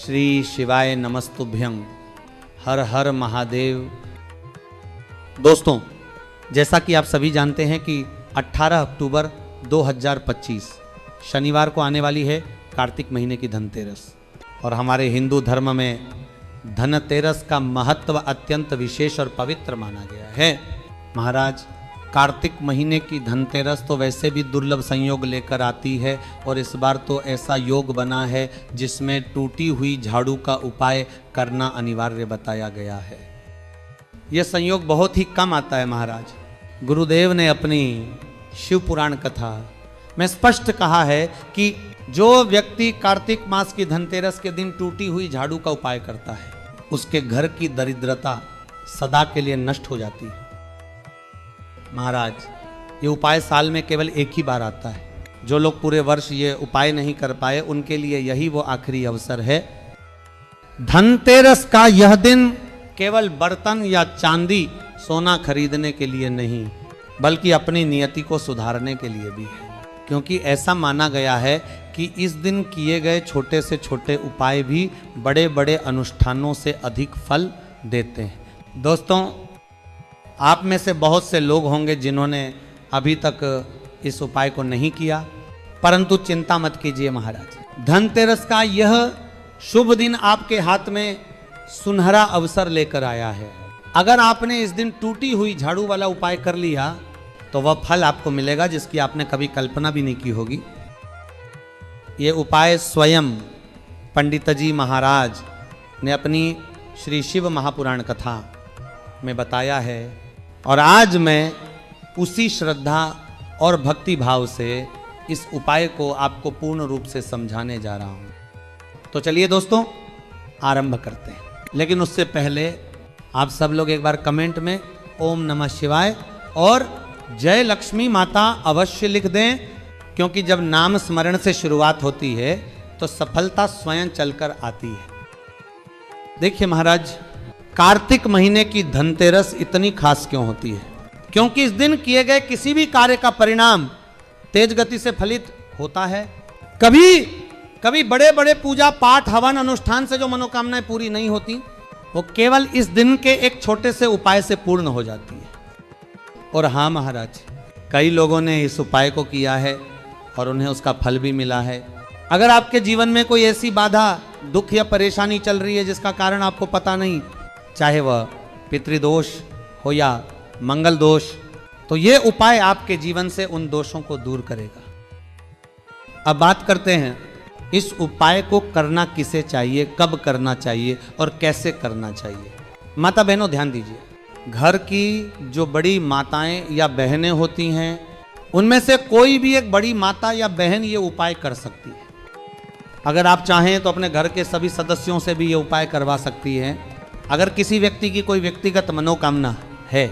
श्री शिवाय नमस्तुभ्यं। हर हर महादेव। दोस्तों, जैसा कि आप सभी जानते हैं कि 18 अक्टूबर 2025 शनिवार को आने वाली है कार्तिक महीने की धनतेरस। और हमारे हिंदू धर्म में धनतेरस का महत्व अत्यंत विशेष और पवित्र माना गया है। महाराज, कार्तिक महीने की धनतेरस तो वैसे भी दुर्लभ संयोग लेकर आती है और इस बार तो ऐसा योग बना है जिसमें टूटी हुई झाड़ू का उपाय करना अनिवार्य बताया गया है। यह संयोग बहुत ही कम आता है महाराज। गुरुदेव ने अपनी शिव पुराण कथा में स्पष्ट कहा है कि जो व्यक्ति कार्तिक मास की धनतेरस के दिन टूटी हुई झाड़ू का उपाय करता है उसके घर की दरिद्रता सदा के लिए नष्ट हो जाती है। महाराज, ये उपाय साल में केवल एक ही बार आता है। जो लोग पूरे वर्ष ये उपाय नहीं कर पाए उनके लिए यही वो आखिरी अवसर है। धनतेरस का यह दिन केवल बर्तन या चांदी सोना खरीदने के लिए नहीं बल्कि अपनी नियति को सुधारने के लिए भी है, क्योंकि ऐसा माना गया है कि इस दिन किए गए छोटे से छोटे उपाय भी बड़े बड़े अनुष्ठानों से अधिक फल देते हैं। दोस्तों, आप में से बहुत से लोग होंगे जिन्होंने अभी तक इस उपाय को नहीं किया, परंतु चिंता मत कीजिए महाराज। धनतेरस का यह शुभ दिन आपके हाथ में सुनहरा अवसर लेकर आया है। अगर आपने इस दिन टूटी हुई झाड़ू वाला उपाय कर लिया तो वह फल आपको मिलेगा जिसकी आपने कभी कल्पना भी नहीं की होगी। ये उपाय स्वयं पंडित जी महाराज ने अपनी श्री शिव महापुराण कथा में बताया है और आज मैं उसी श्रद्धा और भक्ति भाव से इस उपाय को आपको पूर्ण रूप से समझाने जा रहा हूं। तो चलिए दोस्तों, आरंभ करते हैं। लेकिन उससे पहले आप सब लोग एक बार कमेंट में ओम नमः शिवाय और जय लक्ष्मी माता अवश्य लिख दें, क्योंकि जब नाम स्मरण से शुरुआत होती है तो सफलता स्वयं चलकर आती है। देखिए महाराज, कार्तिक महीने की धनतेरस इतनी खास क्यों होती है? क्योंकि इस दिन किए गए किसी भी कार्य का परिणाम तेज गति से फलित होता है। कभी बड़े बड़े पूजा पाठ हवन अनुष्ठान से जो मनोकामनाएं पूरी नहीं होती वो केवल इस दिन के एक छोटे से उपाय से पूर्ण हो जाती है। और हाँ महाराज, कई लोगों ने इस उपाय को किया है और उन्हें उसका फल भी मिला है। अगर आपके जीवन में कोई ऐसी बाधा, दुख या परेशानी चल रही है जिसका कारण आपको पता नहीं, चाहे वह पितृदोष हो या मंगल दोष, तो यह उपाय आपके जीवन से उन दोषों को दूर करेगा। अब बात करते हैं इस उपाय को करना किसे चाहिए, कब करना चाहिए और कैसे करना चाहिए। माता बहनों ध्यान दीजिए, घर की जो बड़ी माताएं या बहनें होती हैं उनमें से कोई भी एक बड़ी माता या बहन ये उपाय कर सकती है। अगर आप चाहें तो अपने घर के सभी सदस्यों से भी ये उपाय करवा सकती है। अगर किसी व्यक्ति की कोई व्यक्तिगत मनोकामना है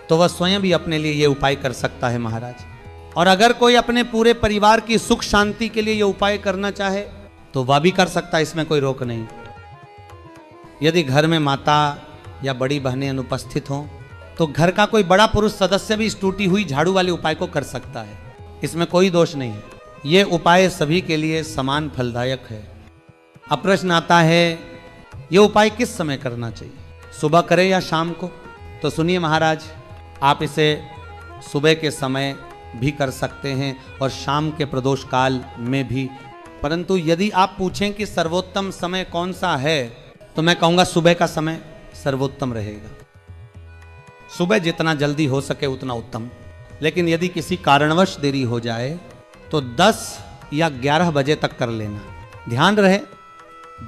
तो वह स्वयं भी अपने लिए ये उपाय कर सकता है महाराज। और अगर कोई अपने पूरे परिवार की सुख शांति के लिए ये उपाय करना चाहे तो वह भी कर सकता है, इसमें कोई रोक नहीं। यदि घर में माता या बड़ी बहनें अनुपस्थित हों तो घर का कोई बड़ा पुरुष सदस्य भी इस टूटी हुई झाड़ू वाले उपाय को कर सकता है, इसमें कोई दोष नहीं है। ये उपाय सभी के लिए समान फलदायक है। अब प्रश्न आता है, ये उपाय किस समय करना चाहिए, सुबह करें या शाम को? तो सुनिए महाराज, आप इसे सुबह के समय भी कर सकते हैं और शाम के प्रदोष काल में भी। परंतु यदि आप पूछें कि सर्वोत्तम समय कौन सा है तो मैं कहूँगा सुबह का समय सर्वोत्तम रहेगा। सुबह जितना जल्दी हो सके उतना उत्तम। लेकिन यदि किसी कारणवश देरी हो जाए तो 10 या 11 बजे तक कर लेना। ध्यान रहे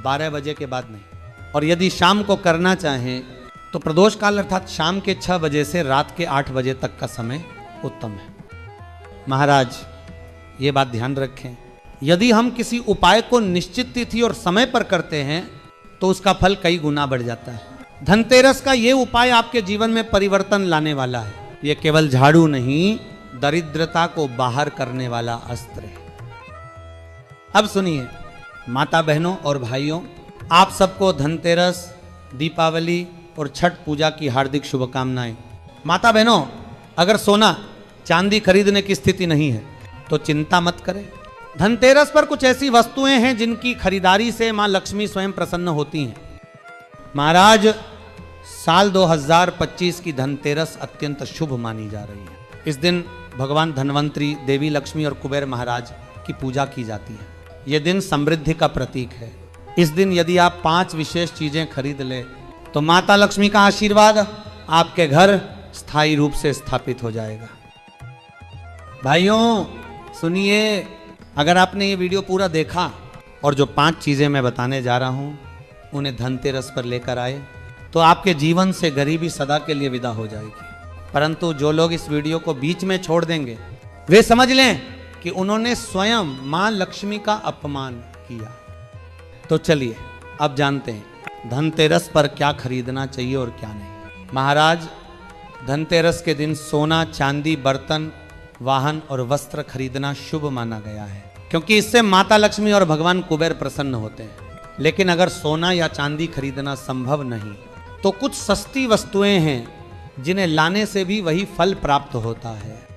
12 बजे के बाद नहीं। और यदि शाम को करना चाहें तो प्रदोष काल अर्थात शाम के 6 बजे से रात के 8 बजे तक का समय उत्तम है। महाराज, ये बात ध्यान रखें, यदि हम किसी उपाय को निश्चित तिथि और समय पर करते हैं तो उसका फल कई गुना बढ़ जाता है। धनतेरस का ये उपाय आपके जीवन में परिवर्तन लाने वाला है। ये केवल झाड़ू नहीं, दरिद्रता को बाहर करने वाला अस्त्र है। अब सुनिए माता बहनों और भाइयों, आप सबको धनतेरस, दीपावली और छठ पूजा की हार्दिक शुभकामनाएं। माता बहनों, अगर सोना चांदी खरीदने की स्थिति नहीं है तो चिंता मत करें, धनतेरस पर कुछ ऐसी वस्तुएं हैं जिनकी खरीदारी से मां लक्ष्मी स्वयं प्रसन्न होती हैं। महाराज, साल 2025 की धनतेरस अत्यंत शुभ मानी जा रही है। इस दिन भगवान धन्वंतरी, देवी लक्ष्मी और कुबेर महाराज की पूजा की जाती है। यह दिन समृद्धि का प्रतीक है। इस दिन यदि आप 5 विशेष चीजें खरीद ले तो माता लक्ष्मी का आशीर्वाद आपके घर स्थायी रूप से स्थापित हो जाएगा। भाइयों सुनिए, अगर आपने ये वीडियो पूरा देखा और जो 5 चीजें मैं बताने जा रहा हूं उन्हें धनतेरस पर लेकर आए तो आपके जीवन से गरीबी सदा के लिए विदा हो जाएगी। परंतु जो लोग इस वीडियो को बीच में छोड़ देंगे वे समझ लें कि उन्होंने स्वयं मां लक्ष्मी का अपमान किया। तो चलिए अब जानते हैं धनतेरस पर क्या खरीदना चाहिए और क्या नहीं। महाराज, धनतेरस के दिन सोना, चांदी, बर्तन, वाहन और वस्त्र खरीदना शुभ माना गया है, क्योंकि इससे माता लक्ष्मी और भगवान कुबेर प्रसन्न होते हैं। लेकिन अगर सोना या चांदी खरीदना संभव नहीं तो कुछ सस्ती वस्तुएं हैं जिन्हें लाने से भी वही फल प्राप्त होता है।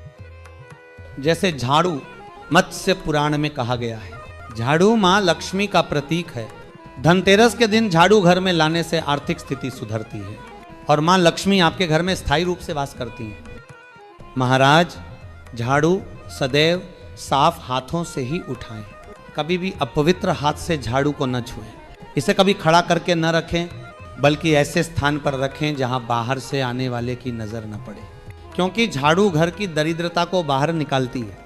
जैसे झाड़ू, मत्स्य पुराण में कहा गया है, झाड़ू मां लक्ष्मी का प्रतीक है। धनतेरस के दिन झाड़ू घर में लाने से आर्थिक स्थिति सुधरती है और मां लक्ष्मी आपके घर में स्थायी रूप से वास करती हैं। महाराज, झाड़ू सदैव साफ हाथों से ही उठाएं। कभी भी अपवित्र हाथ से झाड़ू को न छुएं। इसे कभी खड़ा करके न रखें, बल्कि ऐसे स्थान पर रखें जहां बाहर से आने वाले की नजर न पड़े, क्योंकि झाड़ू घर की दरिद्रता को बाहर निकालती है।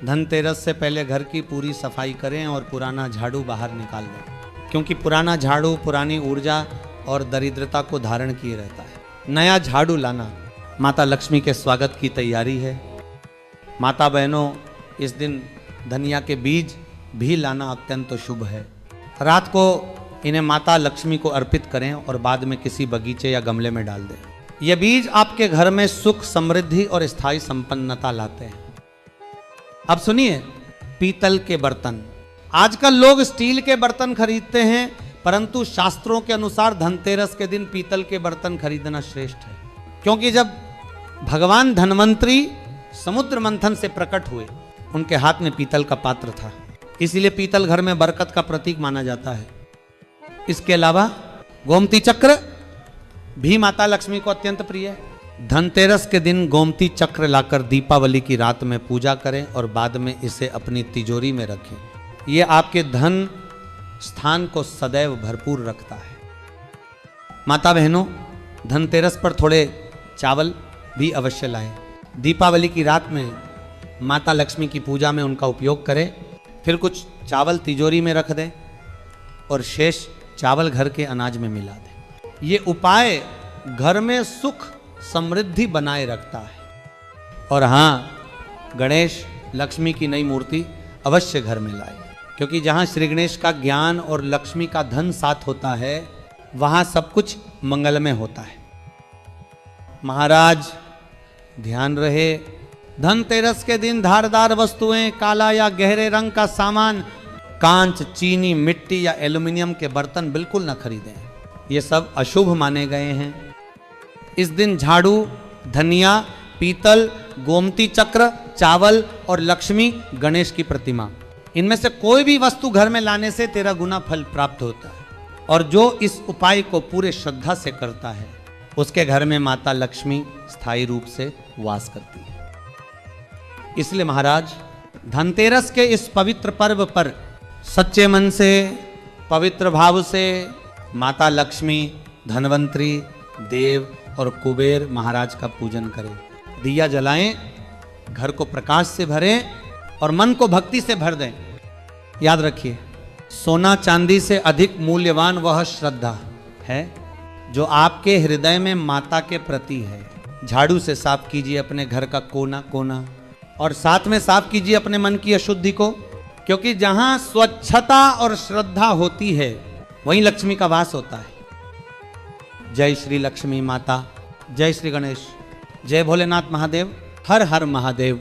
धनतेरस से पहले घर की पूरी सफाई करें और पुराना झाड़ू बाहर निकाल दें, क्योंकि पुराना झाड़ू पुरानी ऊर्जा और दरिद्रता को धारण किए रहता है। नया झाड़ू लाना माता लक्ष्मी के स्वागत की तैयारी है। माता बहनों, इस दिन धनिया के बीज भी लाना अत्यंत शुभ है। रात को इन्हें माता लक्ष्मी को अर्पित करें और बाद में किसी बगीचे या गमले में डाल दें। ये बीज आपके घर में सुख, समृद्धि और स्थायी संपन्नता लाते हैं। अब सुनिए, पीतल के बर्तन। आजकल लोग स्टील के बर्तन खरीदते हैं, परंतु शास्त्रों के अनुसार धनतेरस के दिन पीतल के बर्तन खरीदना श्रेष्ठ है, क्योंकि जब भगवान धन्वंतरी समुद्र मंथन से प्रकट हुए उनके हाथ में पीतल का पात्र था, इसीलिए पीतल घर में बरकत का प्रतीक माना जाता है। इसके अलावा गोमती चक्र भी माता लक्ष्मी को अत्यंत प्रिय है। धनतेरस के दिन गोमती चक्र लाकर दीपावली की रात में पूजा करें और बाद में इसे अपनी तिजोरी में रखें। यह आपके धन स्थान को सदैव भरपूर रखता है। माता बहनों, धनतेरस पर थोड़े चावल भी अवश्य लाएं। दीपावली की रात में माता लक्ष्मी की पूजा में उनका उपयोग करें, फिर कुछ चावल तिजोरी में रख दें और शेष चावल घर के अनाज में मिला दें। ये उपाय घर में सुख समृद्धि बनाए रखता है। और हाँ, गणेश लक्ष्मी की नई मूर्ति अवश्य घर में लाए, क्योंकि जहाँ श्री गणेश का ज्ञान और लक्ष्मी का धन साथ होता है वहाँ सब कुछ मंगलमय होता है। महाराज, ध्यान रहे, धनतेरस के दिन धारदार वस्तुएं, काला या गहरे रंग का सामान, कांच, चीनी, मिट्टी या एल्युमिनियम के बर्तन बिल्कुल न खरीदें। ये सब अशुभ माने गए हैं। इस दिन झाड़ू, धनिया, पीतल, गोमती चक्र, चावल और लक्ष्मी गणेश की प्रतिमा, इनमें से कोई भी वस्तु घर में लाने से 13 गुना फल प्राप्त होता है। और जो इस उपाय को पूरे श्रद्धा से करता है उसके घर में माता लक्ष्मी स्थायी रूप से वास करती है। इसलिए महाराज, धनतेरस के इस पवित्र पर्व पर सच्चे मन से, पवित्र भाव से माता लक्ष्मी, धन्वंतरी, देव और कुबेर महाराज का पूजन करें। दिया जलाएं, घर को प्रकाश से भरें और मन को भक्ति से भर दें। याद रखिए, सोना चांदी से अधिक मूल्यवान वह श्रद्धा है जो आपके हृदय में माता के प्रति है। झाड़ू से साफ कीजिए अपने घर का कोना कोना और साथ में साफ कीजिए अपने मन की अशुद्धि को, क्योंकि जहां स्वच्छता और श्रद्धा होती है वहीं लक्ष्मी का वास होता है। जय श्री लक्ष्मी माता, जय श्री गणेश, जय भोलेनाथ महादेव, हर हर महादेव।